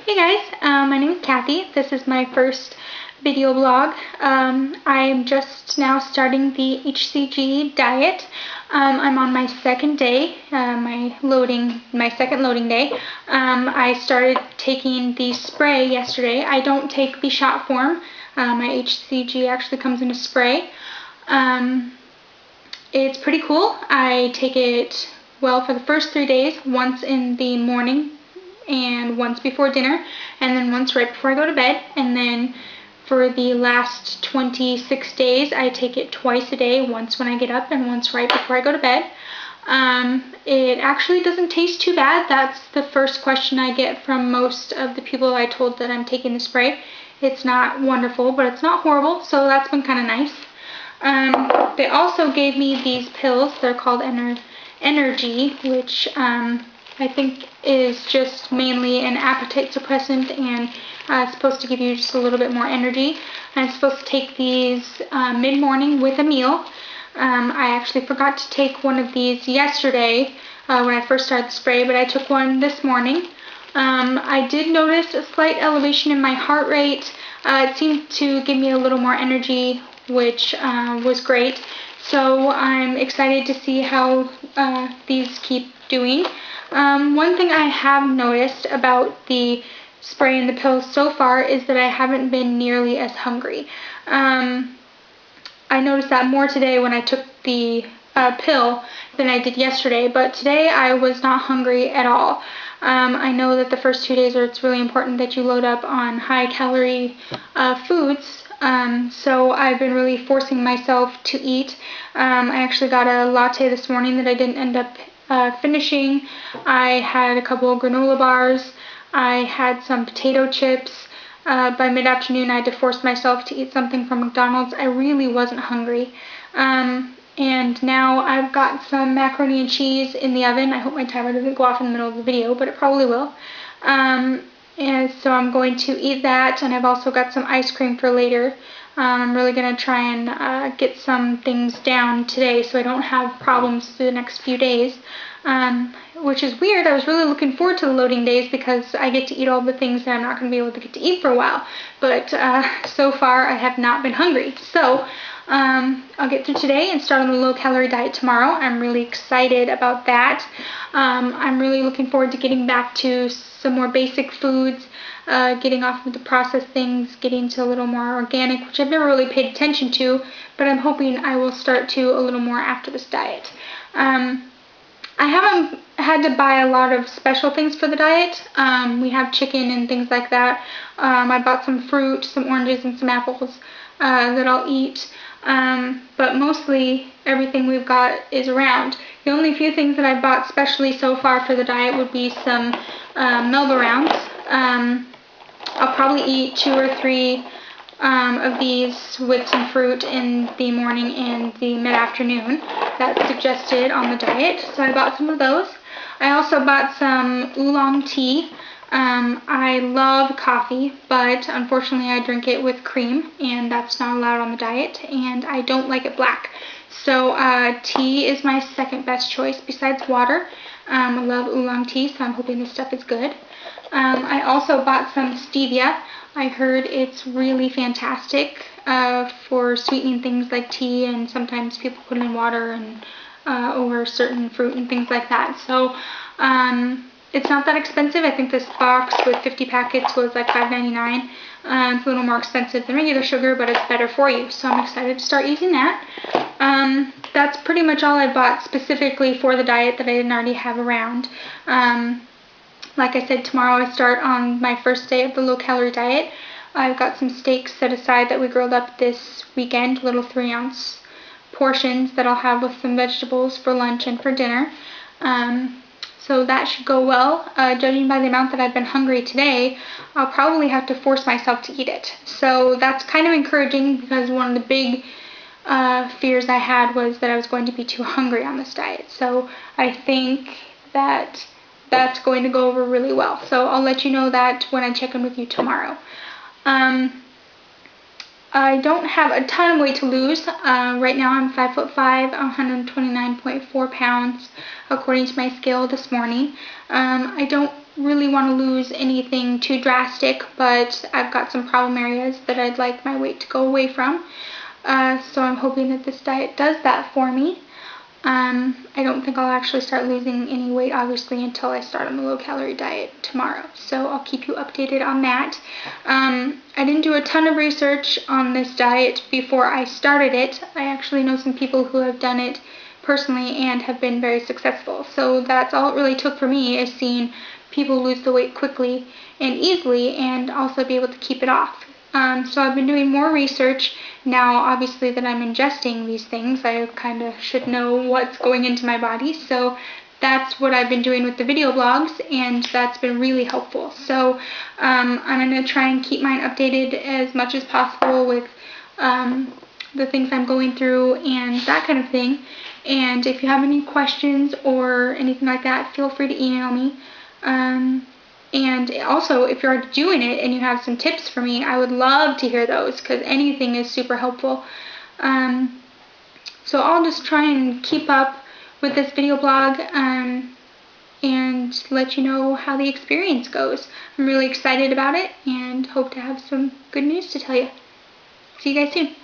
Hey guys, my name is Kathy. This is my first video blog. I'm just now starting the HCG diet. I'm on my second day, my second loading day. I started taking the spray yesterday. I don't take the shot form. My HCG actually comes in a spray. It's pretty cool. I take it, well, for the first 3 days, once in the morning and once before dinner, and then once right before I go to bed. And then for the last 26 days, I take it twice a day, once when I get up and once right before I go to bed. It actually doesn't taste too bad. That's the first question I get from most of the people I told that I'm taking the spray. It's not wonderful, but it's not horrible, so that's been kind of nice. They also gave me these pills. They're called Energy, which I think is just mainly an appetite suppressant, and it's supposed to give you just a little bit more energy. I'm supposed to take these mid-morning with a meal. I actually forgot to take one of these yesterday when I first started the spray, but I took one this morning. I did notice a slight elevation in my heart rate. It seemed to give me a little more energy, which was great. So I'm excited to see how these keep doing. One thing I have noticed about the spray and the pills so far is that I haven't been nearly as hungry. I noticed that more today when I took the pill than I did yesterday, but today I was not hungry at all. I know that the first 2 days it's really important that you load up on high-calorie foods, so I've been really forcing myself to eat. I actually got a latte this morning that I didn't end up finishing. I had a couple of granola bars. I had some potato chips. By mid-afternoon, I had to force myself to eat something from McDonald's. I really wasn't hungry. And now I've got some macaroni and cheese in the oven. I hope my timer doesn't go off in the middle of the video, but it probably will. And so I'm going to eat that, and I've also got some ice cream for later. I'm really going to try and get some things down today so I don't have problems through the next few days, which is weird. I was really looking forward to the loading days because I get to eat all the things that I'm not going to be able to get to eat for a while, but so far I have not been hungry. So I'll get through today and start on the low-calorie diet tomorrow. I'm really excited about that. I'm really looking forward to getting back to some more basic foods, getting off of the processed things, getting to a little more organic, which I've never really paid attention to, but I'm hoping I will start to a little more after this diet. I haven't had to buy a lot of special things for the diet. We have chicken and things like that. I bought some fruit, some oranges, and some apples that I'll eat. But mostly everything we've got is around. The only few things that I've bought specially so far for the diet would be some Melba rounds. I'll probably eat 2 or 3 of these with some fruit in the morning and the mid-afternoon. That's suggested on the diet, so I bought some of those. I also bought some oolong tea. I love coffee, but unfortunately I drink it with cream, and that's not allowed on the diet, and I don't like it black. So tea is my second best choice besides water. I love oolong tea, so I'm hoping this stuff is good. I also bought some stevia. I heard it's really fantastic for sweetening things like tea, and sometimes people put it in water and over certain fruit and things like that. So it's not that expensive. I think this box with 50 packets was like $5.99. It's a little more expensive than regular sugar, but it's better for you. So I'm excited to start using that. That's pretty much all I bought specifically for the diet that I didn't already have around. Like I said, tomorrow I start on my first day of the low-calorie diet. I've got some steaks set aside that we grilled up this weekend, little 3-ounce portions that I'll have with some vegetables for lunch and for dinner. So that should go well. Judging by the amount that I've been hungry today, I'll probably have to force myself to eat it. So that's kind of encouraging, because one of the big fears I had was that I was going to be too hungry on this diet. So I think that that's going to go over really well. So I'll let you know that when I check in with you tomorrow. I don't have a ton of weight to lose. Right now I'm 5'5", 129.4 pounds according to my scale this morning. I don't really want to lose anything too drastic, but I've got some problem areas that I'd like my weight to go away from. So I'm hoping that this diet does that for me. I don't think I'll actually start losing any weight, obviously, until I start on the low-calorie diet tomorrow. So I'll keep you updated on that. I didn't do a ton of research on this diet before I started it. I actually know some people who have done it personally and have been very successful. So that's all it really took for me, is seeing people lose the weight quickly and easily and also be able to keep it off. So I've been doing more research now. Obviously, that I'm ingesting these things, I kind of should know what's going into my body. So that's what I've been doing with the video blogs, and that's been really helpful. So I'm going to try and keep mine updated as much as possible with the things I'm going through and that kind of thing. And if you have any questions or anything like that, feel free to email me. And also, if you're doing it and you have some tips for me, I would love to hear those, because anything is super helpful. So I'll just try and keep up with this video blog and let you know how the experience goes. I'm really excited about it and hope to have some good news to tell you. See you guys soon.